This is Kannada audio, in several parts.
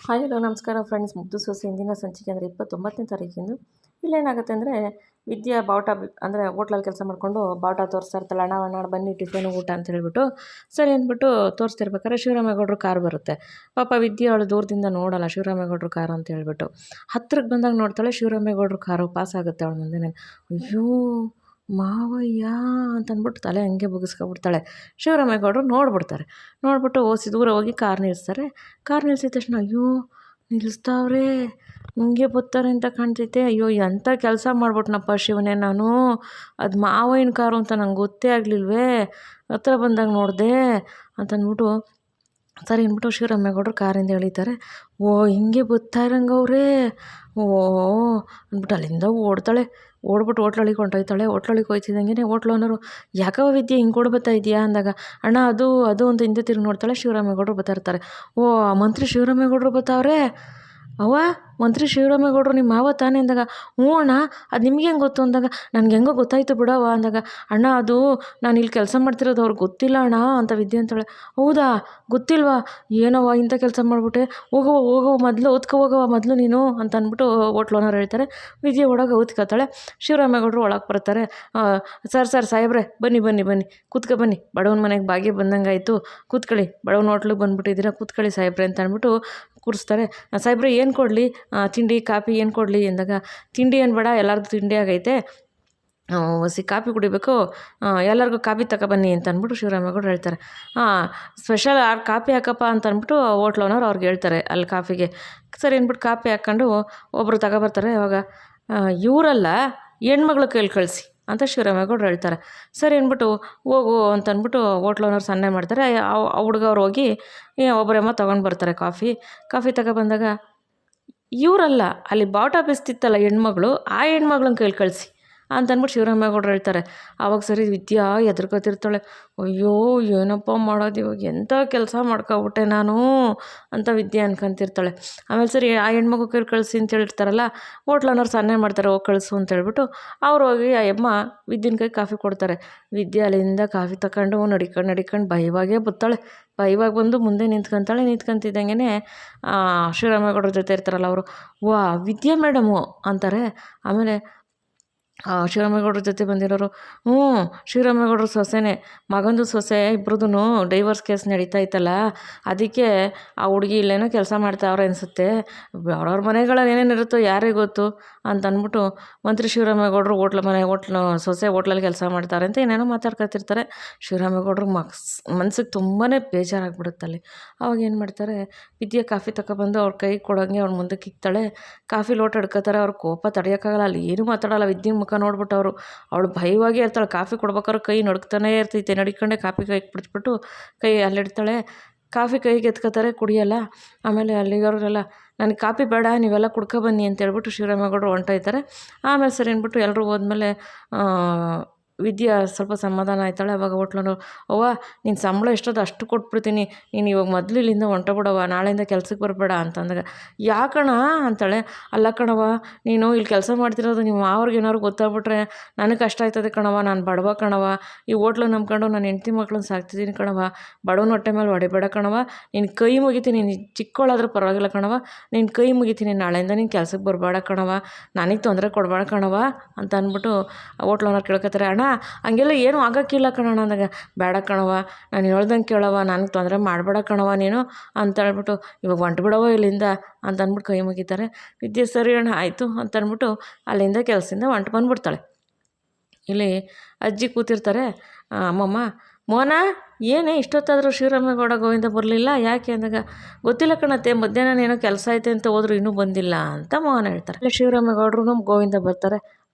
ಹಾಯ್ ಹಲೋ ನಮಸ್ಕಾರ ಫ್ರೆಂಡ್ಸ್. ಮುದ್ದು ಸೊಸೆ ಹಿಂದಿನ ಸಂಚಿಕೆ ಅಂದರೆ 29ನೇ ತಾರೀಕಿಂದು ಇಲ್ಲೇನಾಗುತ್ತೆ ಅಂದರೆ ವಿದ್ಯಾ ಬಾವುಟ ಅಂದರೆ ಹೋಟ್ಲಲ್ಲಿ ಕೆಲಸ ಮಾಡಿಕೊಂಡು ಬಾವುಟ ತೋರಿಸ್ತಾ ಇರ್ತಾಳೆ. ಅಣ್ಣ ಬನ್ನಿ ಟಿಫನ್ ಊಟ ಅಂತ ಹೇಳ್ಬಿಟ್ಟು ಸರಿ ಅಂದ್ಬಿಟ್ಟು ತೋರಿಸ್ತಿರ್ಬೇಕಾದ್ರೆ ಶಿವರಾಮೇಗೌಡರು ಕಾರ್ ಬರುತ್ತೆ. ಪಾಪ ವಿದ್ಯಾ ಅವಳು ದೂರದಿಂದ ನೋಡಲ್ಲ ಶಿವರಾಮೇಗೌಡರು ಕಾರು ಅಂತ ಹೇಳ್ಬಿಟ್ಟು. ಹತ್ರಕ್ಕೆ ಬಂದಾಗ ನೋಡ್ತಾಳೆ ಶಿವರಾಮೇಗೌಡರು ಕಾರು ಪಾಸ್ ಆಗುತ್ತೆ ಅವಳ ಮುಂದೆ. ಅಯ್ಯೋ ಮಾವಯ್ಯ ಅಂತಂದ್ಬಿಟ್ಟು ತಲೆ ಹಂಗೆ ಬಗ್ಗಿಸ್ಕೊಬಿಡ್ತಾಳೆ. ಶಿವರಾಮೇಗೌಡರು ನೋಡ್ಬಿಟ್ಟು ದೂರ ಹೋಗಿ ಕಾರ್ ನಿಲ್ಲಿಸ್ತಾರೆ. ಕಾರ್ ನಿಲ್ಸಿದ ತಕ್ಷಣ ಅಯ್ಯೋ ನಿಲ್ಲಿಸ್ತಾವ್ರೆ, ಹಿಂಗೆ ಬರ್ತಾರೆ ಅಂತ ಕಾಣ್ತೈತೆ. ಅಯ್ಯೋ ಎಂಥ ಕೆಲಸ ಮಾಡ್ಬಿಟ್ನಪ್ಪ ಶಿವನೇ ನಾನು, ಅದು ಮಾವಯ್ಯನ ಕಾರು ಅಂತ ನಂಗೆ ಗೊತ್ತೇ ಆಗಲಿಲ್ವೇ, ಹತ್ರ ಬಂದಾಗ ನೋಡಿದೆ ಅಂತಂದ್ಬಿಟ್ಟು ಸರಿ ಅಂದ್ಬಿಟ್ಟು ಶಿವರಾಮೇಗೌಡರು ಕಾರಿಂದ ಎಳಿತಾರೆ. ಹಿಂಗೆ ಬರ್ತಾ ಇರಂಗವ್ರೆ, ಅಂದ್ಬಿಟ್ಟು ಅಲ್ಲಿಂದ ಓಡ್ಬಿಟ್ಟು ಹೋಟ್ಲೊಳಗೆ ಹೊಂಟೋಯ್ತಾಳೆ. ಹೋಟ್ಲೊಳಗೆ ಹೋಯ್ತಿದ್ದಂಗೆ ಹೋಟ್ಲು ಓನರು ಯಾಕವ ವಿದ್ಯೆ ಹಿಂಗೆ ಕೊಡು ಬರ್ತಾ ಇದೆಯಾ ಅಂದಾಗ ಅಣ್ಣ ಅದು ಅಂತ ಹಿಂದೆ ತಿರುಗಿ ನೋಡ್ತಾಳೆ. ಶಿವರಾಮೇಗೌಡರು ಬರ್ತಾ ಇರ್ತಾರೆ. ಮಂತ್ರಿ ಶಿವರಾಮೇಗೌಡರು ಬರ್ತಾವ್ರೆ. ಅವ್ವ ಮಂತ್ರಿ ಶಿವರಾಮೇಗೌಡರು ನಿಮ್ಮ ಮಾವ ತಾನೇ ಅಂದಾಗ ಹ್ಞೂ ಅಣ್ಣ ಅದು ನಿಮ್ಗೆ ಹೆಂಗೆ ಗೊತ್ತು ಅಂದಾಗ ನನಗೆ ಹೆಂಗೋ ಗೊತ್ತಾಯ್ತು ಬಿಡವ ಅಂದಾಗ ಅಣ್ಣ ಅದು ನಾನು ಇಲ್ಲಿ ಕೆಲಸ ಮಾಡ್ತಿರೋದು ಅವ್ರಿಗೆ ಗೊತ್ತಿಲ್ಲ ಅಣ್ಣ ಅಂತ ವಿದ್ಯೆ ಅಂತಾಳೆ. ಹೌದಾ ಗೊತ್ತಿಲ್ವಾ, ಏನವ್ವ ಇಂಥ ಕೆಲಸ ಮಾಡಿಬಿಟ್ಟೆ, ಹೋಗವ ಮೊದಲು ಹೋಗವ ಮೊದಲು ನೀನು ಅಂತ ಅಂದ್ಬಿಟ್ಟು ಹೋಟ್ಲ್ ಓನರ್ ಹೇಳ್ತಾರೆ. ವಿದ್ಯೆ ಒಳಗೆ ಓದ್ಕೊತಾಳೆ. ಶಿವರಾಮೇಗೌಡರು ಒಳಗೆ ಬರ್ತಾರೆ. ಸರ್ ಸಾಹೇಬ್ರೆ ಬನ್ನಿ ಕೂತ್ಕೊ ಬನ್ನಿ, ಬಡವನ ಮನೆಗೆ ಬಾಗಿ ಬಂದಂಗೆ ಆಯಿತು, ಕೂತ್ಕೊಳ್ಳಿ, ಬಡವನ ಹೋಟ್ಲಿಗೆ ಬಂದುಬಿಟ್ಟಿದ್ದೀರಾ, ಕೂತ್ಕೊಳ್ಳಿ ಸಾಹೇಬ್ರೆ ಅಂತ ಅಂದ್ಬಿಟ್ಟು ಕೂರಿಸ್ತಾರೆ. ಸಾಹೇಬ್ರೆ ಏನು ಕೊಡಲಿ, ತಿಂಡಿ ಕಾಫಿ ಏನು ಕೊಡಲಿ ಅಂದಾಗ ತಿಂಡಿ ಏನು ಬೇಡ, ಎಲ್ಲರದ್ದು ತಿಂಡಿ ಆಗೈತೆ, ಕಾಫಿ ಕುಡಿಬೇಕು, ಎಲ್ಲರಿಗೂ ಕಾಫಿ ತಗೊಬನ್ನಿ ಅಂತ ಅಂದ್ಬಿಟ್ಟು ಶಿವರಾಮೇಗೌಡರು ಹೇಳ್ತಾರೆ. ಸ್ಪೆಷಲ್ ಕಾಫಿ ಹಾಕಪ್ಪ ಅಂತ ಅಂದ್ಬಿಟ್ಟು ಹೋಟ್ಲ್ ಓನರ್ ಅವ್ರಿಗೆ ಹೇಳ್ತಾರೆ ಅಲ್ಲಿ ಕಾಫಿಗೆ. ಸರಿ ಅಂದ್ಬಿಟ್ಟು ಕಾಫಿ ಹಾಕ್ಕೊಂಡು ಒಬ್ಬರು ತಗೊಬರ್ತಾರೆ. ಅವಾಗ ಇವರಲ್ಲ ಹೆಣ್ಮಗಳು ಕೈಲಿ ಕಳಿಸಿ ಅಂತ ಶಿವರಾಮೇಗೌಡರು ಹೇಳ್ತಾರೆ. ಸರಿ ಅಂದ್ಬಿಟ್ಟು ಹೋಗು ಅಂತ ಅಂದ್ಬಿಟ್ಟು ಹೋಟ್ಲ್ ಓನರ್ ಸನ್ನೆ ಮಾಡ್ತಾರೆ. ಆ ಹುಡುಗವ್ರು ಹೋಗಿ ಒಬ್ಬರಮ್ಮ ತೊಗೊಂಡು ಬರ್ತಾರೆ ಕಾಫಿ ತಗೊಬಂದಾಗ ಇವರಲ್ಲ ಅಲ್ಲಿ ಬಾವುಟ ಬೀಸ್ತಿತ್ತಲ್ಲ ಹೆಣ್ಮಗಳು, ಆ ಹೆಣ್ಮಗಳನ್ನ ಕೈಲಿ ಕಳಿಸಿ ಅಂತಂದ್ಬಿಟ್ಟು ಶಿವರಾಮೇಗೌಡರು ಹೇಳ್ತಾರೆ. ಆವಾಗ ಸರಿ ವಿದ್ಯಾ ಎದ್ರುಕೊತಿರ್ತಾಳೆ. ಅಯ್ಯೋ ಏನಪ್ಪ ಮಾಡೋದು ಇವಾಗ, ಎಂಥ ಕೆಲಸ ಮಾಡ್ಕೊಬಿಟ್ಟೆ ನಾನು ಅಂತ ವಿದ್ಯೆ ಅನ್ಕೊಂತಿರ್ತಾಳೆ. ಆಮೇಲೆ ಸರಿ ಆ ಹೆಣ್ಮಗು ಕೈಲಿ ಕಳಿಸಿ ಅಂತ ಹೇಳಿರ್ತಾರಲ್ಲ, ಹೋಟ್ಲ್ ಓನರ್ ಸನ್ನೆ ಮಾಡ್ತಾರೆ ಹೋಗಿ ಕಳಿಸು ಅಂತ ಹೇಳ್ಬಿಟ್ಟು ಅವ್ರು ಹೋಗಿ ಆ ಅಮ್ಮ ವಿದ್ಯೆನ ಕೈ ಕಾಫಿ ಕೊಡ್ತಾರೆ. ವಿದ್ಯೆ ಅಲ್ಲಿಂದ ಕಾಫಿ ತಗೊಂಡು ನಡಿಕೊಂಡು ಭಯವಾಗೇ ಬರ್ತಾಳೆ. ಭಯವಾಗಿ ಬಂದು ಮುಂದೆ ನಿಂತ್ಕೊಂತಿದ್ದಂಗೆ ಶಿವರಾಮೇಗೌಡರ ಜೊತೆ ಇರ್ತಾರಲ್ಲ ಅವರು, ವಿದ್ಯಾ ಮೇಡಮು ಅಂತಾರೆ. ಆಮೇಲೆ ಶಿವರಾಮೇಗೌಡರ ಜೊತೆ ಬಂದಿರೋರು, ಶಿವರಾಮೇಗೌಡರ ಸೊಸೆನೇ, ಮಗಂದು ಸೊಸೆ ಇಬ್ರದ್ದು ಡೈವರ್ಸ್ ಕೇಸ್ ನಡೀತಾ ಇತ್ತಲ್ಲ, ಅದಕ್ಕೆ ಆ ಹುಡುಗಿ ಇಲ್ಲೇನೋ ಕೆಲಸ ಮಾಡ್ತಾವ್ರೆ ಅನಿಸುತ್ತೆ, ಅವ್ರವ್ರ ಮನೆಗಳಲ್ಲಿ ಏನೇನು ಇರುತ್ತೋ ಯಾರಿಗೆ ಗೊತ್ತು ಅಂತ ಅಂದ್ಬಿಟ್ಟು ಮಂತ್ರಿ ಶಿವರಾಮೇಗೌಡರು ಹೋಟ್ಲು ಸೊಸೆ ಹೋಟ್ಲಲ್ಲಿ ಕೆಲಸ ಮಾಡ್ತಾರೆ ಅಂತ ಏನೇನೋ ಮಾತಾಡ್ಕೊತಿರ್ತಾರೆ. ಶಿವರಾಮೇಗೌಡರು ಮನ್ಸಿಗೆ ತುಂಬಾ ಬೇಜಾರಾಗ್ಬಿಡುತ್ತಲ್ಲಿ. ಅವಾಗ ಏನು ಮಾಡ್ತಾರೆ, ವಿದ್ಯೆ ಕಾಫಿ ತಗೊಬಂದು ಅವ್ರ ಕೈ ಕೊಡೋಂಗೆ ಅವ್ರ ಮುಂದಕ್ಕೆ ಇಕ್ತಾಳೆ. ಕಾಫಿ ಲೋಟ ಹಿಡ್ಕೋತಾರೆ. ಅವ್ರ ಕೋಪ ತಡೆಯೋಕ್ಕಾಗಲ್ಲ, ಅಲ್ಲಿ ಏನೂ ಮಾತಾಡೋಲ್ಲ. ವಿದ್ಯೆ ಮುಖ ನೋಡ್ಬಿಟ್ಟು ಅವಳು ಭಯವಾಗೇ ಇರ್ತಾಳೆ. ಕಾಫಿ ಕೊಡ್ಬೇಕಾದ್ರೆ ಕೈ ನಡುಕ್ತಾನೇ ಇರ್ತೈತೆ. ನಡಿಕೊಂಡೆ ಕಾಫಿ ಕೈಗೆ ಬಿಡಿಸ್ಬಿಟ್ಟು ಕೈ ಅಲ್ಲಿಡ್ತಾಳೆ. ಕಾಫಿ ಕೈಗೆ ಎತ್ಕೋತಾರೆ, ಕುಡಿಯೋಲ್ಲ. ಆಮೇಲೆ ಅಲ್ಲಿರೋರೆಲ್ಲ ನನಗೆ ಕಾಫಿ ಬೇಡ, ನೀವೆಲ್ಲ ಕುಡ್ಕೊಬನ್ನಿ ಅಂತ ಹೇಳ್ಬಿಟ್ಟು ಶಿವರಾಮೇಗೌಡರು ಹೊಂಟೋಯ್ತಾರೆ. ಆಮೇಲೆ ಸರಿ ಅಂದ್ಬಿಟ್ಟು ಎಲ್ಲರೂ ಹೋದ್ಮೇಲೆ ವಿದ್ಯಾ ಸ್ವಲ್ಪ ಸಮಾಧಾನ ಆಯ್ತಾಳೆ. ಅವಾಗ ಹೋಟ್ಲನು, ನಿನ್ನ ಸಂಬಳ ಎಷ್ಟೋದು ಅಷ್ಟು ಕೊಟ್ಬಿಡ್ತೀನಿ, ನೀನು ಇವಾಗ ಮೊದಲು ಇಲ್ಲಿಂದ ಹೊಂಟೋಗ್ಬಿಡವ, ನಾಳೆಯಿಂದ ಕೆಲ್ಸಕ್ಕೆ ಬರಬೇಡ ಅಂತಂದಾಗ ಯಾಕಣ ಅಂತಾಳೆ. ಅಲ್ಲ ಕಣವ, ನೀನು ಇಲ್ಲಿ ಕೆಲಸ ಮಾಡ್ತಿರೋದು ನಿಮ್ಮ ಮಾವ್ರಿಗೆ ಏನಾದ್ರು ಗೊತ್ತಾಗ್ಬಿಟ್ರೆ ನನಗೆ ಕಷ್ಟ ಆಯ್ತದೆ ಕಣವ, ನಾನು ಬಡವ ಕಣವ, ಈ ಹೋಟ್ಲು ನಂಬ್ಕೊಂಡು ನಾನು ಹೆಂಡತಿ ಮಕ್ಳನ್ನ ಸಾಕ್ತಿದ್ದೀನಿ ಕಣವ, ಬಡವನ ಹೊಟ್ಟೆ ಮೇಲೆ ಹೊಡಿಬೇಡ ಕಣವ, ನಿನ್ನ ಕೈ ಮುಗಿತೀನಿ, ನೀನು ಚಿಕ್ಕವಳಾದ್ರೂ ಪರವಾಗಿಲ್ಲ ಕಣವ, ನಿನ್ನ ಕೈ ಮುಗಿತೀನಿ, ನಾಳೆಯಿಂದ ನೀನು ಕೆಲ್ಸಕ್ಕೆ ಬರಬೇಡ ಕಣವ, ನನಗೆ ತೊಂದರೆ ಕೊಡಬೇಡ ಕಣವ ಅಂತ ಅಂದ್ಬಿಟ್ಟು ಹೋಟ್ಲ್ ಓನರ್ ಕೇಳ್ಕೊತಾರೆ. ಅಣ್ಣ ಹಂಗೆಲ್ಲ ಏನೂ ಆಗೋಕ್ಕಿಲ್ಲ ಕಣಣ್ಣ ಅಂದಾಗ ಬೇಡ ಕಣವ, ನಾನು ಹೇಳ್ದಂಗೆ ಕೇಳವ, ನನಗೆ ತೊಂದರೆ ಮಾಡಬೇಡ ಕಣವ ನೀನು ಅಂತ ಹೇಳ್ಬಿಟ್ಟು ಇವಾಗ ಹೊಂಟ್ಬಿಡವ ಇಲ್ಲಿಂದ ಅಂತ ಅಂದ್ಬಿಟ್ಟು ಕೈ ಮುಗಿತಾರೆ. ವಿದ್ಯೆ ಸರಿ ಅಣ್ಣ ಆಯಿತು ಅಂತ ಅಂದ್ಬಿಟ್ಟು ಅಲ್ಲಿಂದ ಕೆಲಸದಿಂದ ಹೊಂಟು ಬಂದುಬಿಡ್ತಾಳೆ. ಇಲ್ಲಿ ಅಜ್ಜಿ ಕೂತಿರ್ತಾರೆ. ಅಮ್ಮಮ್ಮ, ಮೋನ ಏನೇ ಇಷ್ಟೊತ್ತಾದರೂ ಶಿವರಾಮೇಗೌಡ ಗೋವಿಂದ ಬರಲಿಲ್ಲ ಯಾಕೆ ಅಂದಾಗ ಗೊತ್ತಿಲ್ಲ ಕಣತ್ತೆ, ಮಧ್ಯಾಹ್ನ ಏನೋ ಕೆಲಸ ಐತೆ ಅಂತ ಹೋದ್ರು ಇನ್ನೂ ಬಂದಿಲ್ಲ ಅಂತ ಮೋಹನ ಹೇಳ್ತಾರೆ. ಅಲ್ಲಿ ಶಿವರಾಮೇಗೌಡರು ಗೋವಿಂದ ಬರ್ತಾರೆ.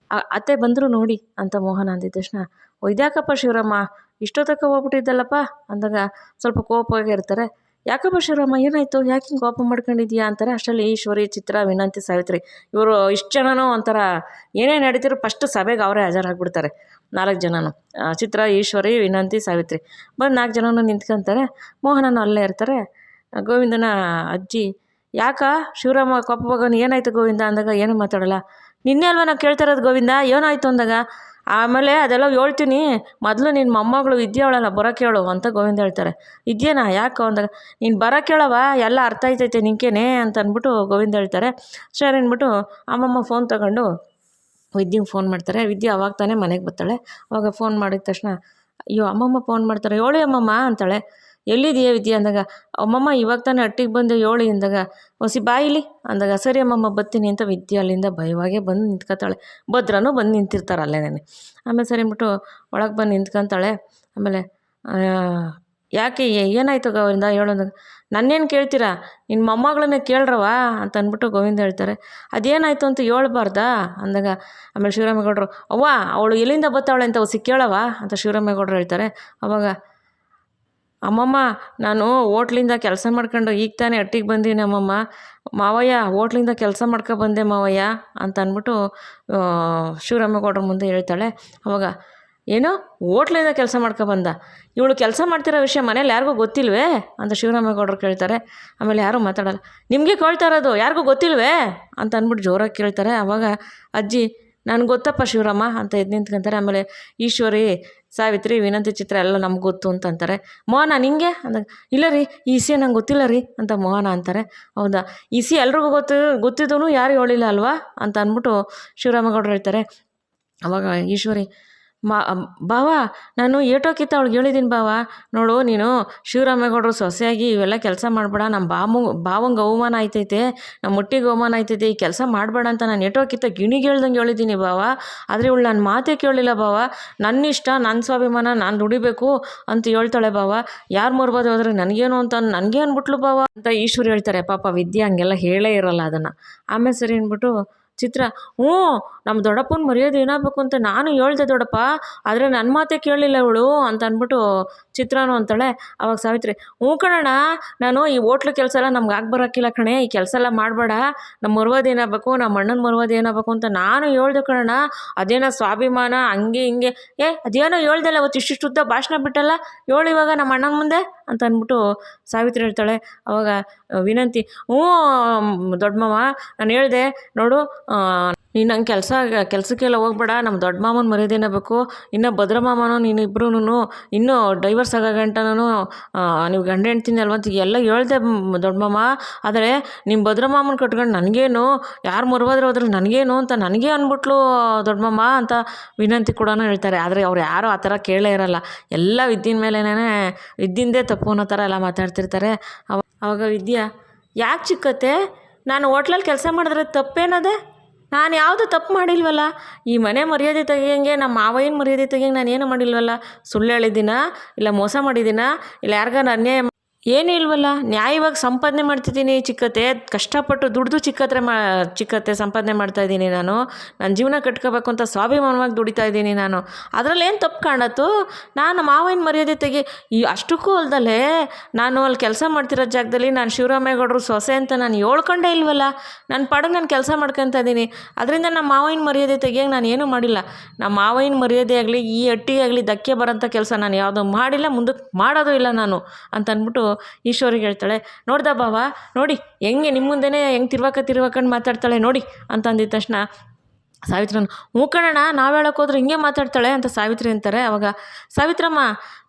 ಅತ್ತೆ ಬಂದರು ನೋಡಿ ಅಂತ ಮೋಹನ ಅಂದಿದ ತಕ್ಷಣ ಇದ್ಯಾಕಪ್ಪ ಶಿವರಾಮ ಇಷ್ಟೊತ್ತಕ್ಕ ಹೋಗ್ಬಿಟ್ಟಿದ್ದಲ್ಲಪ್ಪ ಅಂದಾಗ ಸ್ವಲ್ಪ ಕೋಪವಾಗಿ ಇರ್ತಾರೆ. ಯಾಕಪ್ಪ ಶಿವರಾಮ ಏನಾಯಿತು, ಯಾಕೆ ಹಿಂಗೆ ಕೋಪ ಮಾಡ್ಕೊಂಡಿದ್ಯಾ ಅಂತಾರೆ. ಅಷ್ಟರಲ್ಲಿ ಈಶ್ವರಿ, ಚಿತ್ರ, ವಿನಂತಿ, ಸಾವಿತ್ರಿ ಇವರು ಇಷ್ಟು ಜನನೂ ಒಂಥರ ಏನೇನು ನಡೀತಿರೋ ಫಸ್ಟ್ ಸಭೆಗೆ ಅವರೇ ಹಾಜರಾಗ್ಬಿಡ್ತಾರೆ. 4 ಜನನು, ಚಿತ್ರ, ಈಶ್ವರಿ, ವಿನಂತಿ, ಸಾವಿತ್ರಿ ಬಂದು 4 ಜನನೂ ನಿಂತ್ಕೊಂತಾರೆ. ಮೋಹನನು ಅಲ್ಲೇ ಇರ್ತಾರೆ. ಗೋವಿಂದನ ಅಜ್ಜಿ, ಯಾಕ ಶಿವರಾಮ ಕೋಪ ಏನಾಯಿತು ಗೋವಿಂದ ಅಂದಾಗ ಏನೂ ಮಾತಾಡಲ್ಲ. ನಿನ್ನೆ ಅಲ್ವ ನಾವು ಕೇಳ್ತಾ ಇರೋದು ಗೋವಿಂದ, ಏನಾಯಿತು ಅಂದಾಗ ಆಮೇಲೆ ಅದೆಲ್ಲ ಹೇಳ್ತೀನಿ, ಮೊದಲು ನಿನ್ನ ಮೊಮ್ಮಗಳು ವಿದ್ಯೆ ಅವಳಲ್ಲ ಬರೋಕ್ಕೆ ಹೇಳು ಅಂತ ಗೋವಿಂದ ಹೇಳ್ತಾರೆ. ವಿದ್ಯೆನಾ ಯಾಕೋ ಅಂದಾಗ, ನೀನು ಬರೋಕ್ಕೆ ಹೇಳವ ಎಲ್ಲ ಅರ್ಥ ಆಯ್ತೈತೆ ನಿಂಕೇನೆ ಅಂತ ಅಂದ್ಬಿಟ್ಟು ಗೋವಿಂದ ಹೇಳ್ತಾರೆ. ಸರಿ ಅಂದ್ಬಿಟ್ಟು ಅಮ್ಮಮ್ಮ ಫೋನ್ ತಗೊಂಡು ವಿದ್ಯೆಗೆ ಫೋನ್ ಮಾಡ್ತಾರೆ. ವಿದ್ಯೆ ಅವಾಗ ತಾನೇ ಮನೆಗೆ ಬರ್ತಾಳೆ. ಅವಾಗ ಫೋನ್ ಮಾಡಿದ ತಕ್ಷಣ, ಅಯ್ಯೋ ಅಮ್ಮಮ್ಮ ಫೋನ್ ಮಾಡ್ತಾರೆ, ಹೇಳಿ ಅಮ್ಮಮ್ಮ ಅಂತಾಳೆ. ಎಲ್ಲಿದೆಯಾ ವಿದ್ಯೆ ಅಂದಾಗ, ಅಮ್ಮಮ್ಮ ಇವಾಗ ತಾನೇ ಹಟ್ಟಿಗೆ ಬಂದೆ ಹೇಳಿ ಅಂದಾಗ, ಹೊಸಿ ಬಾಯಿಲಿ ಅಂದಾಗ, ಸರಿ ಅಮ್ಮಮ್ಮ ಬರ್ತೀನಿ ಅಂತ ವಿದ್ಯೆ ಅಲ್ಲಿಂದ ಭಯವಾಗೇ ಬಂದು ನಿಂತ್ಕೊತಾಳೆ. ಭದ್ರನೂ ಬಂದು ನಿಂತಿರ್ತಾರೆ ಅಲ್ಲೇನೆ. ಆಮೇಲೆ ಸರಿ ಅಂದ್ಬಿಟ್ಟು ಒಳಗೆ ಬಂದು ನಿಂತ್ಕೊತಾಳೆ. ಆಮೇಲೆ ಯಾಕೆ ಏನಾಯ್ತು ಗೋವಿಂದ ಹೇಳೋದಾಗ, ನನ್ನೇನು ಕೇಳ್ತೀರಾ, ನಿನ್ನ ಮೊಮ್ಮಗಳನ್ನೇ ಕೇಳ್ರವ ಅಂತ ಅಂದ್ಬಿಟ್ಟು ಗೋವಿಂದ ಹೇಳ್ತಾರೆ. ಅದೇನಾಯಿತು ಅಂತ ಹೇಳ್ಬಾರ್ದಾ ಅಂದಾಗ, ಆಮೇಲೆ ಶಿವರಾಮೇಗೌಡರು, ಅವ್ವ ಅವಳು ಎಲ್ಲಿಂದ ಬರ್ತಾವಳೆ ಅಂತ ಹೊಸಿ ಕೇಳವ ಅಂತ ಶಿವರಾಮೇಗೌಡರು ಹೇಳ್ತಾರೆ. ಅವಾಗ, ಅಮ್ಮಮ್ಮ ನಾನು ಹೋಟ್ಲಿಂದ ಕೆಲಸ ಮಾಡ್ಕೊಂಡು ಈಗ ತಾನೇ ಹಟ್ಟಿಗೆ ಬಂದೀನಿ ಅಮ್ಮಮ್ಮ. ಮಾವಯ್ಯ ಹೋಟ್ಲಿಂದ ಕೆಲಸ ಬಂದೆ ಮಾವಯ್ಯ ಅಂತ ಅಂದ್ಬಿಟ್ಟು ಶಿವರಾಮೇಗೌಡರ ಮುಂದೆ ಹೇಳ್ತಾಳೆ. ಅವಾಗ, ಏನು ಹೋಟ್ಲಿಂದ ಕೆಲಸ ಬಂದ, ಇವಳು ಕೆಲಸ ಮಾಡ್ತಿರೋ ವಿಷಯ ಮನೇಲಿ ಯಾರಿಗೂ ಗೊತ್ತಿಲ್ವೇ ಅಂತ ಶಿವರಾಮೇಗೌಡರು ಕೇಳ್ತಾರೆ. ಆಮೇಲೆ ಯಾರೂ ಮಾತಾಡಲ್ಲ. ನಿಮಗೆ ಕೇಳ್ತಾ ಇರೋದು ಯಾರಿಗೂ ಗೊತ್ತಿಲ್ವೇ ಅಂತ ಅಂದ್ಬಿಟ್ಟು ಜೋರಾಗಿ ಕೇಳ್ತಾರೆ. ಆವಾಗ ಅಜ್ಜಿ, ನನಗೆ ಗೊತ್ತಪ್ಪ ಶಿವರಾಮ ಅಂತ ಎದ್ದು ನಿಂತ್ಕೊಂತಾರೆ. ಆಮೇಲೆ ಈಶ್ವರಿ, ಸಾವಿತ್ರಿ, ವಿನಂತಿ, ಚಿತ್ರ ಎಲ್ಲ ನಮ್ಗೆ ಗೊತ್ತು ಅಂತ ಅಂತಾರೆ. ಮೋಹನ ನಿಂಗೆ ಅಂದಾಗ, ಇಲ್ಲ ರೀ ಈ ವಿಷಯ ನಂಗೆ ಗೊತ್ತಿಲ್ಲ ರೀ ಅಂತ ಮೋಹನ ಅಂತಾರೆ. ಹೌದಾ, ಈ ವಿಷಯ ಎಲ್ರಿಗೂ ಗೊತ್ತಿದ್ದೂ ಯಾರು ಹೇಳಿಲ್ಲ ಅಲ್ವಾ ಅಂತ ಅಂದ್ಬಿಟ್ಟು ಶಿವರಾಮೇಗೌಡರು ಹೇಳ್ತಾರೆ. ಅವಾಗ ಈಶ್ವರಿ, ಬಾವ ನಾನು ಏಟೋಕಿತ್ತ ಅವಳಿಗೆ ಹೇಳಿದ್ದೀನಿ ಬಾವ, ನೋಡು ನೀನು ಶಿವರಾಮೇಗೌಡರು ಸೊಸೆಯಾಗಿ ಇವೆಲ್ಲ ಕೆಲಸ ಮಾಡಬೇಡ, ನಮ್ಮ ಬಾವಂಗೆ ಅವಮಾನ ಆಯ್ತೈತೆ, ನಮ್ಮ ಮುಟ್ಟಿಗೆ ಅವಮಾನ ಆಯ್ತೈತೆ, ಈ ಕೆಲಸ ಮಾಡಬೇಡ ಅಂತ ನಾನು ಏಟೋಕಿತ್ತ ಗಿಣಿಗೆ ಹೇಳ್ದಂಗೆ ಹೇಳಿದ್ದೀನಿ ಬಾವ. ಆದರೆ ಇವಳು ನನ್ನ ಮಾತೇ ಕೇಳಲಿಲ್ಲ ಬಾವ, ನನ್ನ ಇಷ್ಟ, ನನ್ನ ಸ್ವಾಭಿಮಾನ, ನಾನು ದುಡಿಬೇಕು ಅಂತ ಹೇಳ್ತಾಳೆ ಬಾವ. ಯಾರು ಮರ್ಬೋದು ಹೋದ್ರೆ ನನಗೇನು ಅಂತ ನನಗೆ ಅಂದ್ಬಿಟ್ಲು ಬಾವ ಅಂತ ಈಶ್ವರಿ ಹೇಳ್ತಾರೆ. ಪಾಪ ವಿದ್ಯೆ ಹಂಗೆಲ್ಲ ಹೇಳೇ ಇರೋಲ್ಲ ಅದನ್ನು. ಆಮೇಲೆ ಸರಿ ಅಂದ್ಬಿಟ್ಟು ಚಿತ್ರ, ನಮ್ಮ ದೊಡ್ಡಪ್ಪನ ಮರ್ಯಾದೆ ಏನಾಗಬೇಕು ಅಂತ ನಾನು ಹೇಳ್ದೆ ದೊಡ್ಡಪ್ಪ, ಆದರೆ ನನ್ನ ಮಾತೇ ಕೇಳಲಿಲ್ಲ ಇವಳು ಅಂತ ಅಂದ್ಬಿಟ್ಟು ಚಿತ್ರನೂ ಅಂತಾಳೆ. ಅವಾಗ ಸಾವಿತ್ರಿ, ಕಣಣ್ಣ, ನಾನು ಈ ಹೋಟ್ಲು ಕೆಲಸ ಎಲ್ಲ ನಮ್ಗೆ ಬರೋಕ್ಕಿಲ್ಲ ಕಣೆ, ಈ ಕೆಲಸ ಎಲ್ಲ ಮಾಡಬೇಡ, ನಮ್ಮ ಮರ್ಯಾದೆ ಏನಾಗಬೇಕು, ನಮ್ಮ ಅಣ್ಣನ ಮರ್ಯಾದೆ ಏನಾಗಬೇಕು ಅಂತ ನಾನು ಹೇಳ್ದೆ ಕಣಣ್ಣ, ಅದೇನೋ ಸ್ವಾಭಿಮಾನ ಹಂಗೆ ಹಿಂಗೆ, ಅದೇನೋ ಹೇಳ್ದಲ್ಲ ಅವತ್ತು ಇಷ್ಟಿಷ್ಟುದ್ದ ಭಾಷಣ ಬಿಟ್ಟಲ್ಲ, ಹೇಳು ಇವಾಗ ನಮ್ಮ ಅಣ್ಣನ ಮುಂದೆ ಅಂತ ಅಂದ್ಬಿಟ್ಟು ಸಾವಿತ್ರಿ ಹೇಳ್ತಾಳೆ. ಅವಾಗ ವಿನಂತಿ, ದೊಡ್ಡ ಮಾವ ನಾನು ಹೇಳಿದೆ ನೋಡು, ನೀನು ನಂಗೆ ಕೆಲಸಕ್ಕೆಲ್ಲ ಹೋಗ್ಬೇಡ, ನಮ್ಮ ದೊಡ್ಡ ಮಾಮನ ಮರ್ಯಾದೆನೇ ಬೇಕು, ಇನ್ನು ಭದ್ರ ಮಾಮನೂ ನೀನು ಇಬ್ಬರೂ ಇನ್ನೂ ಡೈವರ್ಸ್ ಆಗೋ ಗಂಟನೂ ನೀವು ಗಂಡ ಹೆಂಡ್ತೀನಿ ಅಲ್ವಂತ ಎಲ್ಲ ಹೇಳ್ದೆ ದೊಡ್ಡ ಮಾಮ, ಆದರೆ ನಿಮ್ಮ ಭದ್ರ ಮಾಮನ ಕಟ್ಕೊಂಡು ನನಗೇನು, ಯಾರು ಮರ್ವಾದ್ರೆ ಹೋದ್ರೆ ನನಗೇನು ಅಂತ ನನಗೇ ಅಂದ್ಬಿಟ್ಲು ದೊಡ್ಡ ಮಾಮ ಅಂತ ವಿನಂತಿ ಕೂಡ ಹೇಳ್ತಾರೆ. ಆದರೆ ಅವ್ರು ಯಾರೂ ಆ ಥರ ಕೇಳೇ ಇರಲ್ಲ, ಎಲ್ಲ ವಿದ್ಯೆನ ಮೇಲೇನೇ, ವಿದ್ಯೆಂದೇ ತಪ್ಪು ಅನ್ನೋ ಥರ ಎಲ್ಲ ಮಾತಾಡ್ತಿರ್ತಾರೆ. ಅವಾಗ ವಿದ್ಯಾ, ಯಾಕೆ ಚಿಕ್ಕತ್ತೆ, ನಾನು ಹೋಟ್ಲಲ್ಲಿ ಕೆಲಸ ಮಾಡಿದ್ರೆ ತಪ್ಪೇನದೆ, ನಾನು ಯಾವುದು ತಪ್ಪು ಮಾಡಿಲ್ವಲ್ಲ, ಈ ಮನೆ ಮರ್ಯಾದೆ ತೆಗಿಯೋಂಗೆ, ನಮ್ಮ ಮಾವಯ್ಯನ ಮರ್ಯಾದೆ ತೆಗಿಯೋಂಗೆ ನಾನು ಏನು ಮಾಡಿಲ್ವಲ್ಲ, ಸುಳ್ಳು ಹೇಳಿದ್ದೀನ, ಇಲ್ಲ ಮೋಸ ಮಾಡಿದ್ದೀನ, ಇಲ್ಲ ಯಾರಿಗಾನ ಅನ್ಯಾಯ ಏನೂ ಇಲ್ವಲ್ಲ, ನ್ಯಾಯವಾಗಿ ಸಂಪಾದನೆ ಮಾಡ್ತಿದ್ದೀನಿ ಚಿಕ್ಕತ್ತೆ, ಕಷ್ಟಪಟ್ಟು ದುಡ್ದು ಚಿಕ್ಕತ್ತೆ ಸಂಪಾದನೆ ಮಾಡ್ತಾಯಿದ್ದೀನಿ ನಾನು, ನನ್ನ ಜೀವನ ಕಟ್ಕೋಬೇಕು ಅಂತ ಸ್ವಾಭಿಮಾನವಾಗಿ ದುಡಿತಾ ಇದ್ದೀನಿ ನಾನು, ಅದರಲ್ಲೇನು ತಪ್ಪು ಕಾಣತ್ತು, ನಾನು ಮಾವಿನ ಮರ್ಯಾದೆ ಅಷ್ಟಕ್ಕೂ ಅಲ್ದಲ್ಲೇ ನಾನು ಅಲ್ಲಿ ಕೆಲಸ ಮಾಡ್ತಿರೋ ಜಾಗದಲ್ಲಿ ನಾನು ಶಿವರಾಮೇಗೌಡರು ಸೊಸೆ ಅಂತ ನಾನು ಹೇಳ್ಕೊಂಡೇ ಇಲ್ವಲ್ಲ, ನನ್ನ ಪಾಡಿಗೆ ನಾನು ಕೆಲಸ ಮಾಡ್ಕೊತಾ ಇದ್ದೀನಿ, ಅದರಿಂದ ನಮ್ಮ ಮಾವಿನ ಮರ್ಯಾದೆ ತೆಗಿಯೋಂಗೆ ನಾನು ಏನೂ ಮಾಡಿಲ್ಲ, ನಮ್ಮ ಮಾವಿನ ಮರ್ಯಾದೆ ಆಗಲಿ ಈ ಹಟ್ಟಿಗೆ ಆಗಲಿ ಧಕ್ಕೆ ಬರೋಂಥ ಕೆಲಸ ನಾನು ಯಾವುದೂ ಮಾಡಿಲ್ಲ, ಮುಂದಕ್ಕೆ ಮಾಡೋದು ಇಲ್ಲ ನಾನು ಅಂತ ಅಂದ್ಬಿಟ್ಟು ಈಶ್ವರಿಗೆ ಹೇಳ್ತಾಳೆ. ನೋಡ್ದ ಬಾವ, ನೋಡಿ ಹೆಂಗೆ ನಿಮ್ಮ ಮುಂದೆನೇ ಹೆಂಗೆ ತಿರ್ವಾಕೊಂಡು ಮಾತಾಡ್ತಾಳೆ ನೋಡಿ ಅಂತ ಅಂದಿದ ತಕ್ಷಣ ಸಾವಿತ್ರನ, ಕಣಣ್ಣ, ನಾವು ಹೇಳೋಕ್ಕೋದ್ರೆ ಹಿಂಗೆ ಮಾತಾಡ್ತಾಳೆ ಅಂತ ಸಾವಿತ್ರಿ ಅಂತಾರೆ. ಅವಾಗ ಸಾವಿತ್ರಮ್ಮ,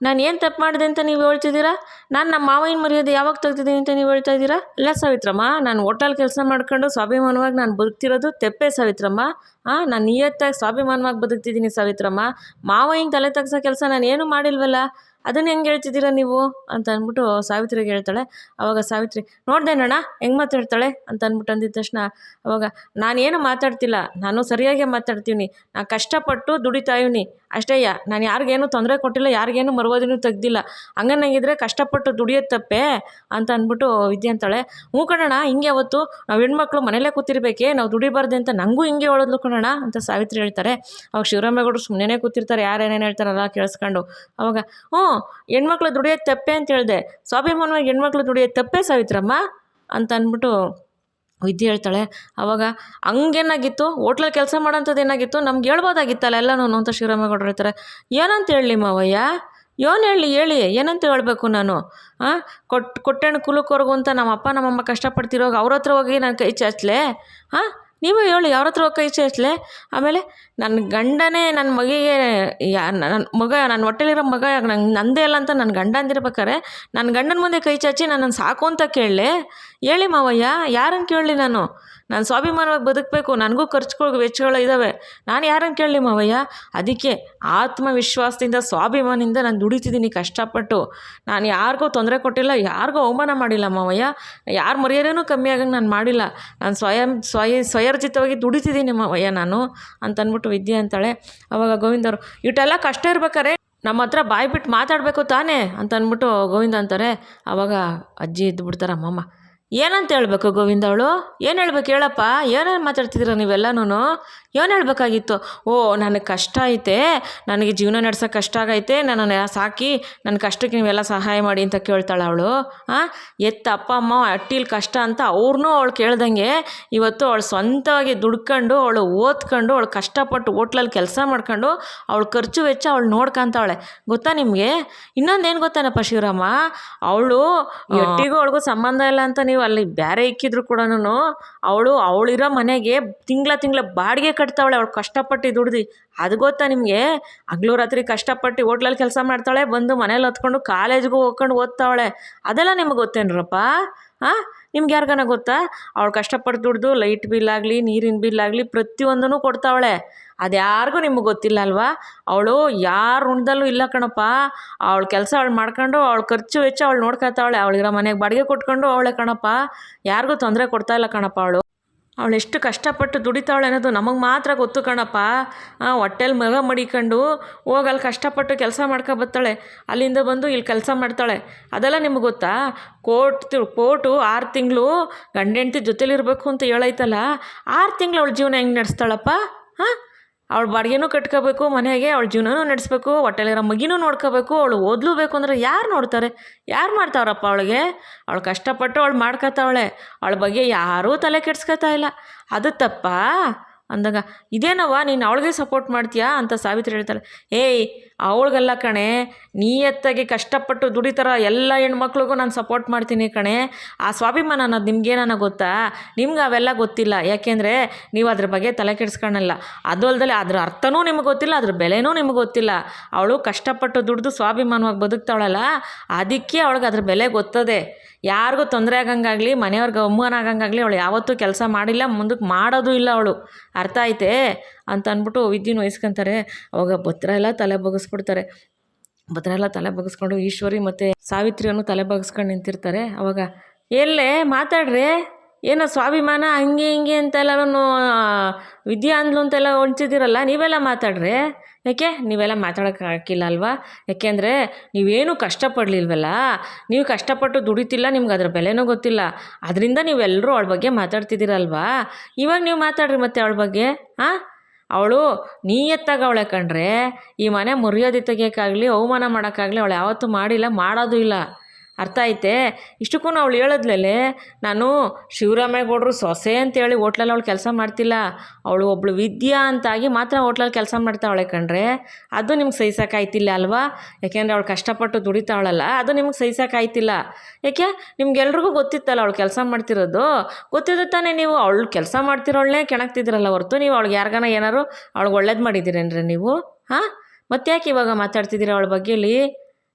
ನಾನು ಏನು ತಪ್ಪು ಮಾಡಿದೆ ಅಂತ ನೀವು ಹೇಳ್ತಿದ್ದೀರಾ, ನಾನು ನಮ್ಮ ಮಾವಿನ ಮರ್ಯಾದೆ ಯಾವಾಗ ತೆಗ್ದಿದ್ದೀನಿ ಅಂತ ನೀವು ಹೇಳ್ತಾ ಇದ್ದೀರಾ, ಇಲ್ಲ ಸಾವಿತ್ರಮ್ಮ, ನಾನು ಹೋಟೆಲ್ ಕೆಲಸ ಮಾಡ್ಕೊಂಡು ಸ್ವಾಭಿಮಾನವಾಗಿ ನಾನು ಬದುಕ್ತಿರೋದು ತೆಪ್ಪೆ ಸಾವಿತ್ರಮ್ಮ, ನಾನು ನಿಯತ್ತಾಗಿ ಸ್ವಾಭಿಮಾನವಾಗಿ ಬದುಕ್ತಿದ್ದೀನಿ ಸಾವಿತ್ರಮ್ಮ, ಮಾವಯ್ಯನ ತಲೆ ತಗ್ಸೋ ಕೆಲಸ ನಾನು ಏನೂ ಮಾಡಿಲ್ವಲ್ಲ, ಅದನ್ನು ಹೆಂಗೆ ಹೇಳ್ತಿದ್ದೀರಾ ನೀವು ಅಂತ ಅಂದ್ಬಿಟ್ಟು ಸಾವಿತ್ರಿಗೆ ಹೇಳ್ತಾಳೆ. ಅವಾಗ ಸಾವಿತ್ರಿ, ನೋಡ್ದೇನಣ್ಣ ಹೆಂಗೆ ಮಾತಾಡ್ತಾಳೆ ಅಂತ ಅಂದ್ಬಿಟ್ಟು ಅಂದಿದ ತಕ್ಷಣ ಅವಾಗ, ನಾನೇನು ಮಾತಾಡ್ತಿಲ್ಲ, ನಾನು ಸರಿಯಾಗಿ ಮಾತಾಡ್ತೀನಿ, ನಾನು ಕಷ್ಟಪಟ್ಟು ದುಡಿತಾ ಇವ್ನಿ ಅಷ್ಟೇಯ, ನಾನು ಯಾರಿಗೇನು ತೊಂದರೆ ಕೊಟ್ಟಿಲ್ಲ, ಯಾರಿಗೇನು ಮರ್ಯಾದೆನೂ ತೆಗ್ದಿಲ್ಲ, ಹಂಗನ್ನಂಗಿದ್ರೆ ಕಷ್ಟಪಟ್ಟು ದುಡಿಯೋದು ತಪ್ಪೆ ಅಂತ ಅಂದ್ಬಿಟ್ಟು ವಿದ್ಯೆ ಅಂತಾಳೆ. ಕಣಣ್ಣ, ಹಿಂಗೆ ಅವತ್ತು ನಾವು ಹೆಣ್ಮಕ್ಳು ಮನೇಲೇ ಕೂತಿರ್ಬೇಕೆ, ನಾವು ದುಡಿಬಾರ್ದೆ ಅಂತ ನನಗೂ ಹಿಂಗೆ ಹೇಳೋದ್ಲು ಕಣಣ್ಣ ಅಂತ ಸಾವಿತ್ರಿ ಹೇಳ್ತಾರೆ. ಅವಾಗ ಶಿವರಾಮೇಗೌಡರು ಸುಮ್ಮನೆ ಕೂತಿರ್ತಾರೆ, ಯಾರೇನೇನು ಹೇಳ್ತಾರಲ್ಲ ಕೇಳಿಸ್ಕೊಂಡು. ಅವಾಗ ಹೆಣ್ಮಕ್ಳು ದುಡಿಯೋದು ತಪ್ಪೆ ಅಂತ ಹೇಳಿದೆ, ಸ್ವಾಭಿಮಾನವಾಗಿ ಹೆಣ್ಮಕ್ಳು ದುಡಿಯೋದು ತಪ್ಪೇ ಸಾವಿತ್ರಮ್ಮ ಅಂತ ಅಂದ್ಬಿಟ್ಟು ವಿದ್ಯೆ ಹೇಳ್ತಾಳೆ. ಅವಾಗ ಹಂಗೇನಾಗಿತ್ತು, ಹೋಟ್ಲಲ್ಲಿ ಕೆಲಸ ಮಾಡೋಂಥದ್ದು ಏನಾಗಿತ್ತು, ನಮ್ಗೆ ಹೇಳ್ಬೋದಾಗಿತ್ತಲ್ಲ ಎಲ್ಲನೂ ಅಂತ ಶಿವರಾಮೇಗೌಡರು ಹೇಳ್ತಾರೆ. ಏನಂತ ಹೇಳಲಿ ಮಾವಯ್ಯ, ಹೇಳಿ ಏನಂತ ಹೇಳಬೇಕು ನಾನು, ಕೊಟ್ಟೆಣ್ಣು ಕುಲಕ್ಕೋರ್ಗು ಅಂತ ನಮ್ಮ ಅಪ್ಪ ನಮ್ಮಮ್ಮ ಕಷ್ಟಪಡ್ತಿರೋವಾಗ ಅವ್ರ ಹತ್ರ ಹೋಗಿ ನಾನು ಕೈ ಚಾಚಲೆ, ನೀವು ಹೇಳಿ ಯಾರ ಹತ್ರ ಕೈ ಚಾಚಲೆ. ಆಮೇಲೆ ನನ್ನ ಗಂಡನೇ ನನ್ನ ಮಗಿಗೆ ನನ್ನ ಮಗ, ನನ್ನ ಹೊಟ್ಟೆಲಿರೋ ಮಗ ನಂಗೆ ನಂದೇ ಅಲ್ಲ ಅಂತ ನನ್ನ ಗಂಡ ಅಂದಿರ್ಬೇಕಾರೆ ನನ್ನ ಗಂಡನ ಮುಂದೆ ಕೈ ಚಾಚಿ ನನ್ನನ್ನು ಸಾಕು ಅಂತ ಕೇಳಲೆ. ಹೇಳಿ ಮಾವಯ್ಯ, ಯಾರನ್ನು ಕೇಳಲಿ ನಾನು ಸ್ವಾಭಿಮಾನವಾಗಿ ಬದುಕಬೇಕು, ನನಗೂ ಖರ್ಚುಗಳು ವೆಚ್ಚಗಳು ಇದ್ದಾವೆ, ನಾನು ಯಾರನ್ನು ಕೇಳಲಿ ಮಾವಯ್ಯ. ಅದಕ್ಕೆ ಆತ್ಮವಿಶ್ವಾಸದಿಂದ ಸ್ವಾಭಿಮಾನದಿಂದ ನಾನು ದುಡಿತಿದ್ದೀನಿ ಕಷ್ಟಪಟ್ಟು. ನಾನು ಯಾರಿಗೂ ತೊಂದರೆ ಕೊಟ್ಟಿಲ್ಲ, ಯಾರಿಗೂ ಅವಮಾನ ಮಾಡಿಲ್ಲ ಮಾವಯ್ಯ, ಯಾರ ಮರ್ಯಾದೆನೂ ಕಮ್ಮಿ ಆಗಂಗೆ ನಾನು ಮಾಡಿಲ್ಲ. ನಾನು ಸ್ವಯರ್ಜಿತವಾಗಿ ದುಡಿತಿದ್ದೀನಿ ಮಾವಯ್ಯ ನಾನು ಅಂತಂದ್ಬಿಟ್ಟು ವಿದ್ಯೆ ಅಂತಾಳೆ. ಅವಾಗ ಗೋವಿಂದವರು ಇಷ್ಟೆಲ್ಲ ಕಷ್ಟ ಇರ್ಬೇಕಾರೆ ನಮ್ಮ ಹತ್ರ ಬಾಯಿ ಬಿಟ್ಟು ಮಾತಾಡಬೇಕು ತಾನೇ ಅಂತ ಅಂದ್ಬಿಟ್ಟು ಗೋವಿಂದ ಅಂತಾರೆ. ಆವಾಗ ಅಜ್ಜಿ ಇದ್ದು ಬಿಡ್ತಾರೆ. ಅಮ್ಮಮ್ಮ ಏನಂತ ಹೇಳ್ಬೇಕು ಗೋವಿಂದ, ಅವಳು ಏನು ಹೇಳ್ಬೇಕು ಹೇಳಪ್ಪ, ಏನೇನು ಮಾತಾಡ್ತಿದ್ದೀರ ನೀವೆಲ್ಲನೂ, ಏನು ಹೇಳಬೇಕಾಗಿತ್ತು. ಓ ನನಗೆ ಕಷ್ಟ ಐತೆ, ನನಗೆ ಜೀವನ ನಡ್ಸೋಕೆ ಕಷ್ಟ ಆಗೈತೆ, ನನ್ನನ್ನು ಸಾಕಿ ನನ್ನ ಕಷ್ಟಕ್ಕೆ ನೀವೆಲ್ಲ ಸಹಾಯ ಮಾಡಿ ಅಂತ ಕೇಳ್ತಾಳೆ ಅವಳು. ಎತ್ತ ಅಪ್ಪ ಅಮ್ಮ ಅಟ್ಟಿಲಿ ಕಷ್ಟ ಅಂತ ಅವ್ರನ್ನೂ ಅವಳು ಕೇಳ್ದಂಗೆ ಇವತ್ತು ಅವಳು ಸ್ವಂತವಾಗಿ ದುಡ್ಕೊಂಡು ಅವಳು ಓದ್ಕೊಂಡು ಅವಳು ಕಷ್ಟಪಟ್ಟು ಹೋಟ್ಲಲ್ಲಿ ಕೆಲಸ ಮಾಡ್ಕೊಂಡು ಅವಳು ಖರ್ಚು ವೆಚ್ಚ ಅವಳು ನೋಡ್ಕೊಂತಾವಳೆ. ಗೊತ್ತಾ ನಿಮಗೆ ಇನ್ನೊಂದೇನು ಗೊತ್ತಾನಪ್ಪ ಶಿವರಾಮ, ಅವಳು ಎಟ್ಟಿಗೂ ಅವಳಿಗೂ ಸಂಬಂಧ ಇಲ್ಲ ಅಂತ ನೀವು ಅಲ್ಲಿ ಬೇರೆ ಇಕ್ಕಿದ್ರು ಕೂಡ ಅವಳಿರೋ ಮನೆಗೆ ತಿಂಗಳ ಬಾಡಿಗೆ ಕಟ್ತಾವಳೆ ಅವಳು ಕಷ್ಟಪಟ್ಟು ದುಡ್ದು. ಅದು ಗೊತ್ತಾ ನಿಮಗೆ, ಹಗಲು ರಾತ್ರಿ ಕಷ್ಟಪಟ್ಟು ಹೋಟ್ಲಲ್ಲಿ ಕೆಲಸ ಮಾಡ್ತಾಳೆ, ಬಂದು ಮನೇಲಿ ಹೊತ್ಕೊಂಡು ಕಾಲೇಜ್ಗೂ ಹೋಗ್ಕೊಂಡು ಓದ್ತಾವಳೆ. ಅದೆಲ್ಲ ನಿಮ್ಗೆ ಗೊತ್ತೇನ್ರಪ್ಪ? ನಿಮ್ಗೆ ಯಾರಿಗಾನ ಗೊತ್ತಾ? ಅವಳು ಕಷ್ಟಪಟ್ಟು ದುಡ್ದು ಲೈಟ್ ಬಿಲ್ ಆಗಲಿ ನೀರಿನ ಬಿಲ್ ಆಗಲಿ ಪ್ರತಿಯೊಂದೂ ಕೊಡ್ತಾವಳೆ. ಅದು ಯಾರಿಗೂ ನಿಮಗೆ ಗೊತ್ತಿಲ್ಲ ಅಲ್ವಾ? ಅವಳು ಯಾರ ಋಣದಲ್ಲೂ ಇಲ್ಲ ಕಣಪ್ಪ. ಅವಳ ಕೆಲಸ ಅವಳು ಮಾಡ್ಕೊಂಡು ಅವಳ ಖರ್ಚು ವೆಚ್ಚ ಅವಳು ನೋಡ್ಕೊತಾವಳೆ. ಅವಳಿರೋ ಮನೆಗೆ ಬಾಡಿಗೆ ಕೊಟ್ಕೊಂಡು ಅವಳೆ ಕಣಪ್ಪ, ಯಾರಿಗೂ ತೊಂದರೆ ಕೊಡ್ತಾಯಿಲ್ಲ ಕಣಪ್ಪ. ಅವಳು ಎಷ್ಟು ಕಷ್ಟಪಟ್ಟು ದುಡಿತಾವಳೆ ಅನ್ನೋದು ನಮಗೆ ಮಾತ್ರ ಗೊತ್ತು ಕಣಪ್ಪ. ಹೊಟ್ಟೆಲಿ ಮಗ ಮಡಿಕೊಂಡು ಹೋಗಲ್ಲಿ ಕಷ್ಟಪಟ್ಟು ಕೆಲಸ ಬರ್ತಾಳೆ, ಅಲ್ಲಿಂದ ಬಂದು ಇಲ್ಲಿ ಕೆಲಸ ಮಾಡ್ತಾಳೆ. ಅದೆಲ್ಲ ನಿಮಗೆ ಗೊತ್ತಾ? ಕೋರ್ಟು 6 ತಿಂಗಳು ಗಂಡ ಹೆಂಡ್ತಿ ಜೊತೆಲಿರಬೇಕು ಅಂತ ಹೇಳೈತಲ್ಲ, 6 ತಿಂಗಳು ಅವಳ ಜೀವನ ಹೆಂಗೆ ನಡೆಸ್ತಾಳಪ್ಪ? ಅವಳು ಬಾಡಿಗೆನೂ ಕಟ್ಕೋಬೇಕು, ಮನೆಗೆ ಅವಳ ಜೀವನನೂ ನಡೆಸ್ಬೇಕು, ಹೊಟ್ಟೆಲಿರೋ ಮಗಿನೂ ನೋಡ್ಕೋಬೇಕು, ಅವಳು ಓದಲೂಬೇಕು ಅಂದರೆ ಯಾರು ನೋಡ್ತಾರೆ? ಯಾರು ಮಾಡ್ತಾವ್ರಪ್ಪ ಅವಳಿಗೆ? ಅವಳು ಕಷ್ಟಪಟ್ಟು ಅವಳು ಮಾಡ್ಕೊತಾವಳೆ, ಅವಳ ಬಗ್ಗೆ ಯಾರೂ ತಲೆ ಕೆಡ್ಸ್ಕೊತಾ ಇಲ್ಲ. ಅದು ತಪ್ಪಾ ಅಂದಾಗ, ಇದೇನವ್ವ ನೀನು ಅವಳಿಗೆ ಸಪೋರ್ಟ್ ಮಾಡ್ತೀಯಾ ಅಂತ ಸಾವಿತ್ರಿ ಹೇಳ್ತಾಳೆ. ಏಯ್ ಅವಳಿಗೆಲ್ಲ ಕಣೆ, ನೀಯತ್ತಾಗಿ ಕಷ್ಟಪಟ್ಟು ದುಡಿತಾರ ಎಲ್ಲ ಹೆಣ್ಮಕ್ಳಿಗೂ ನಾನು ಸಪೋರ್ಟ್ ಮಾಡ್ತೀನಿ ಕಣೆ. ಆ ಸ್ವಾಭಿಮಾನ ಅನ್ನೋದು ನಿಮ್ಗೇನ ಗೊತ್ತಾ? ನಿಮ್ಗೆ ಅವೆಲ್ಲ ಗೊತ್ತಿಲ್ಲ, ಯಾಕೆಂದರೆ ನೀವು ಅದ್ರ ಬಗ್ಗೆ ತಲೆ ಕೆಡಿಸ್ಕೊಳ್ಳಲ್ಲ. ಅದು ಅಲ್ಲದೆ ಅದ್ರ ಅರ್ಥನೂ ನಿಮಗೆ ಗೊತ್ತಿಲ್ಲ, ಅದ್ರ ಬೆಲೆನೂ ನಿಮಗೆ ಗೊತ್ತಿಲ್ಲ. ಅವಳು ಕಷ್ಟಪಟ್ಟು ದುಡಿದು ಸ್ವಾಭಿಮಾನವಾಗಿ ಬದುಕ್ತಾವಳಲ್ಲ, ಅದಕ್ಕೆ ಅವಳಿಗೆ ಅದ್ರ ಬೆಲೆ ಗೊತ್ತದೆ. ಯಾರಿಗೂ ತೊಂದರೆ ಆಗಂಗಾಗಲಿ ಮನೆಯವ್ರಿಗೆ ಅವಮಾನ ಆಗಂಗಾಗಲಿ ಅವಳು ಯಾವತ್ತೂ ಕೆಲಸ ಮಾಡಿಲ್ಲ, ಮುಂದಕ್ಕೆ ಮಾಡೋದು ಇಲ್ಲ ಅವಳು. ಅರ್ಥ ಐತೆ ಅಂತ ಅಂದ್ಬಿಟ್ಟು ವಿದ್ಯೆನ ವಹಿಸ್ಕೊತಾರೆ. ಅವಾಗ ಭದ್ರ ಎಲ್ಲ ತಲೆ ಬಗ್ಗಿಸ್ಬಿಡ್ತಾರೆ. ಭದ್ರ ಎಲ್ಲ ತಲೆ ಬಗ್ಗಿಸ್ಕೊಂಡು ಈಶ್ವರಿ ಮತ್ತು ಸಾವಿತ್ರಿಯನ್ನು ತಲೆ ಬಗ್ಗಿಸ್ಕೊಂಡು ನಿಂತಿರ್ತಾರೆ. ಅವಾಗ ಎಲ್ಲೇ ಮಾತಾಡ್ರಿ, ಏನೋ ಸ್ವಾಭಿಮಾನ ಹಂಗೆ ಹಿಂಗೆ ಅಂತೆಲ್ಲನೂ ವಿದ್ಯಾ ಅಂದ್ಲು ಅಂತೆಲ್ಲ ಹೊಂಚಿದ್ದೀರಲ್ಲ, ನೀವೆಲ್ಲ ಮಾತಾಡ್ರಿ. ಯಾಕೆ ನೀವೆಲ್ಲ ಮಾತಾಡೋಕ್ಕೆ ಹಾಕಿಲ್ಲ ಅಲ್ವಾ? ಯಾಕೆಂದರೆ ನೀವೇನು ಕಷ್ಟಪಡಲಿಲ್ವಲ್ಲ, ನೀವು ಕಷ್ಟಪಟ್ಟು ದುಡಿತಿಲ್ಲ, ನಿಮ್ಗೆ ಅದ್ರ ಬೆಲೆನೂ ಗೊತ್ತಿಲ್ಲ. ಅದರಿಂದ ನೀವೆಲ್ಲರೂ ಅವಳ ಬಗ್ಗೆ ಮಾತಾಡ್ತಿದ್ದೀರಲ್ವಾ? ಇವಾಗ ನೀವು ಮಾತಾಡ್ರಿ ಮತ್ತೆ ಅವಳ ಬಗ್ಗೆ. ಅವಳು ನೀಯತ್ತಾಗ ಅವಳೆ ಕಂಡ್ರೆ ಈ ಮನೆ ಮರ್ಯಾದೆ ತೆಗಿಯೋಕ್ಕಾಗಲಿ ಅವಮಾನ ಮಾಡೋಕ್ಕಾಗಲಿ ಅವಳು ಯಾವತ್ತೂ ಮಾಡಿಲ್ಲ, ಮಾಡೋದು ಇಲ್ಲ. ಅರ್ಥ ಐತೆ? ಇಷ್ಟಕ್ಕೂ ಅವಳು ಹೇಳಿದ್ಲೇ, ನಾನು ಶಿವರಾಮೇಗೌಡರು ಸೊಸೆ ಅಂತೇಳಿ ಹೋಟ್ಲಲ್ಲಿ ಅವಳು ಕೆಲಸ ಮಾಡ್ತಿಲ್ಲ, ಅವಳು ಒಬ್ಬಳು ವಿದ್ಯಾ ಅಂತಾಗಿ ಮಾತ್ರ ಹೋಟ್ಲಲ್ಲಿ ಕೆಲಸ ಮಾಡ್ತಾವಳೆ ಕಣ್ರೆ. ಅದು ನಿಮ್ಗೆ ಸಹಿಸೋಕ್ಕಾಯ್ತಿಲ್ಲ ಅಲ್ವಾ? ಯಾಕೆಂದರೆ ಅವಳು ಕಷ್ಟಪಟ್ಟು ದುಡಿತಾವಳಲ್ಲ, ಅದು ನಿಮ್ಗೆ ಸಹಿಸೋಕ್ಕಾಯ್ತಿಲ್ಲ. ಯಾಕೆ ನಿಮ್ಗೆಲ್ರಿಗೂ ಗೊತ್ತಿತ್ತಲ್ಲ ಅವಳು ಕೆಲಸ ಮಾಡ್ತಿರೋದು, ಗೊತ್ತಿದ್ದು ತಾನೇ ನೀವು ಅವಳು ಕೆಲಸ ಮಾಡ್ತಿರೋಳನ್ನೇ ಕೆಣಕ್ತಿದ್ರಲ್ಲ ಹೊರತು ನೀವು ಅವಳಿಗೆ ಯಾರಿಗಾನ ಏನಾರು ಅವಳಿಗೆ ಒಳ್ಳೇದು ಮಾಡಿದ್ದೀರೇನ್ರಿ ನೀವು? ಮತ್ತೆ ಯಾಕೆ ಇವಾಗ ಮಾತಾಡ್ತಿದ್ದೀರ ಅವಳ ಬಗ್ಗೆಲಿ?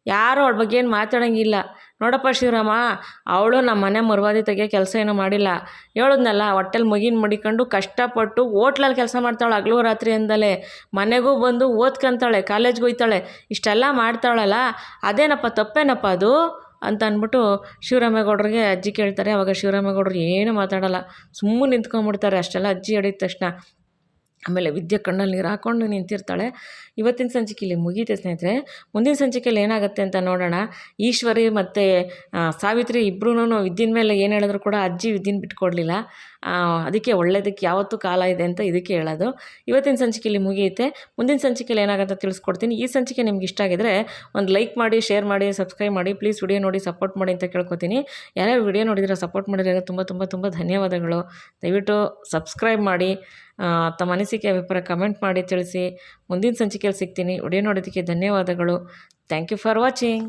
ಯಾರು ಅವಳ ಬಗ್ಗೆ ಏನು ಮಾತಾಡೋಂಗಿಲ್ಲ. ನೋಡಪ್ಪ ಶಿವರಾಮ, ಅವಳು ನಮ್ಮ ಮನೆ ಮರ್ವಾದಿ ತೆಗಿಯೋ ಕೆಲಸ ಏನೂ ಮಾಡಿಲ್ಲ. ಹೇಳಿದ್ನಲ್ಲ, ಹೊಟ್ಟೆಲಿ ಮಗಿನ ಮಡಿಕೊಂಡು ಕಷ್ಟಪಟ್ಟು ಹೋಟ್ಲಲ್ಲಿ ಕೆಲಸ ಮಾಡ್ತಾಳೆ ಹಗಲು ರಾತ್ರಿ ಅಂದಲೇ, ಮನೆಗೂ ಬಂದು ಓದ್ಕೊಂತಾಳೆ, ಕಾಲೇಜ್ಗೆ ಹೋಯ್ತಾಳೆ, ಇಷ್ಟೆಲ್ಲ ಮಾಡ್ತಾಳಲ್ಲ, ಅದೇನಪ್ಪ ತಪ್ಪೇನಪ್ಪ ಅದು ಅಂತ ಅಂದ್ಬಿಟ್ಟು ಶಿವರಾಮೇಗೌಡರಿಗೆ ಅಜ್ಜಿ ಕೇಳ್ತಾರೆ. ಅವಾಗ ಶಿವರಾಮೇಗೌಡರು ಏನು ಮಾತಾಡಲ್ಲ, ಸುಮ್ಮನೆ ನಿಂತ್ಕೊಂಡ್ಬಿಡ್ತಾರೆ. ಅಷ್ಟೆಲ್ಲ ಅಜ್ಜಿ ಹೇಳಿದ ತಕ್ಷಣ ಆಮೇಲೆ ವಿದ್ಯೆ ಕಣ್ಣಲ್ಲಿ ನೀರು ಹಾಕ್ಕೊಂಡು ನಿಂತಿರ್ತಾಳೆ. ಇವತ್ತಿನ ಸಂಚಿಕೆಯಲ್ಲಿ ಮುಗೀತೆ ಸ್ನೇಹಿತರೆ. ಮುಂದಿನ ಸಂಚಿಕೆಯಲ್ಲಿ ಏನಾಗುತ್ತೆ ಅಂತ ನೋಡೋಣ. ಈಶ್ವರಿ ಮತ್ತು ಸಾವಿತ್ರಿ ಇಬ್ಬರೂ ವಿದ್ಯೆನ ಮೇಲೆ ಏನು ಹೇಳಿದ್ರು ಕೂಡ ಅಜ್ಜಿ ವಿದ್ಯೆನ ಬಿಟ್ಕೊಡ್ಲಿಲ್ಲ. ಅದಕ್ಕೆ ಒಳ್ಳೆಯದಕ್ಕೆ ಯಾವತ್ತೂ ಕಾಲ ಇದೆ ಅಂತ ಇದಕ್ಕೆ ಹೇಳೋದು. ಇವತ್ತಿನ ಸಂಚಿಕೆಯಲ್ಲಿ ಮುಗಿಯುತ್ತೆ. ಮುಂದಿನ ಸಂಚಿಕೆಯಲ್ಲಿ ಏನಾಗುತ್ತೆ ತಿಳಿಸ್ಕೊಡ್ತೀನಿ. ಈ ಸಂಚಿಕೆ ನಿಮ್ಗೆ ಇಷ್ಟ ಆಗಿದ್ರೆ ಒಂದು ಲೈಕ್ ಮಾಡಿ, ಶೇರ್ ಮಾಡಿ, ಸಬ್ಸ್ಕ್ರೈಬ್ ಮಾಡಿ. ಪ್ಲೀಸ್ ವಿಡಿಯೋ ನೋಡಿ ಸಪೋರ್ಟ್ ಮಾಡಿ ಅಂತ ಕೇಳ್ಕೊತೀನಿ. ಯಾರ್ಯಾರು ವಿಡಿಯೋ ನೋಡಿದ್ರೆ ಸಪೋರ್ಟ್ ಮಾಡಿದ್ರೆ ತುಂಬ ತುಂಬ ತುಂಬ ಧನ್ಯವಾದಗಳು. ದಯವಿಟ್ಟು ಸಬ್ಸ್ಕ್ರೈಬ್ ಮಾಡಿ, ತಮ್ಮ ಅನಿಸಿಕೆ ಅಭಿಪ್ರಾಯ ಕಮೆಂಟ್ ಮಾಡಿ ತಿಳಿಸಿ. ಮುಂದಿನ ಸಂಚಿಕೆಯಲ್ಲಿ ಸಿಗ್ತೀನಿ. ವಿಡಿಯೋ ನೋಡೋದಕ್ಕೆ ಧನ್ಯವಾದಗಳು. Thank you for watching.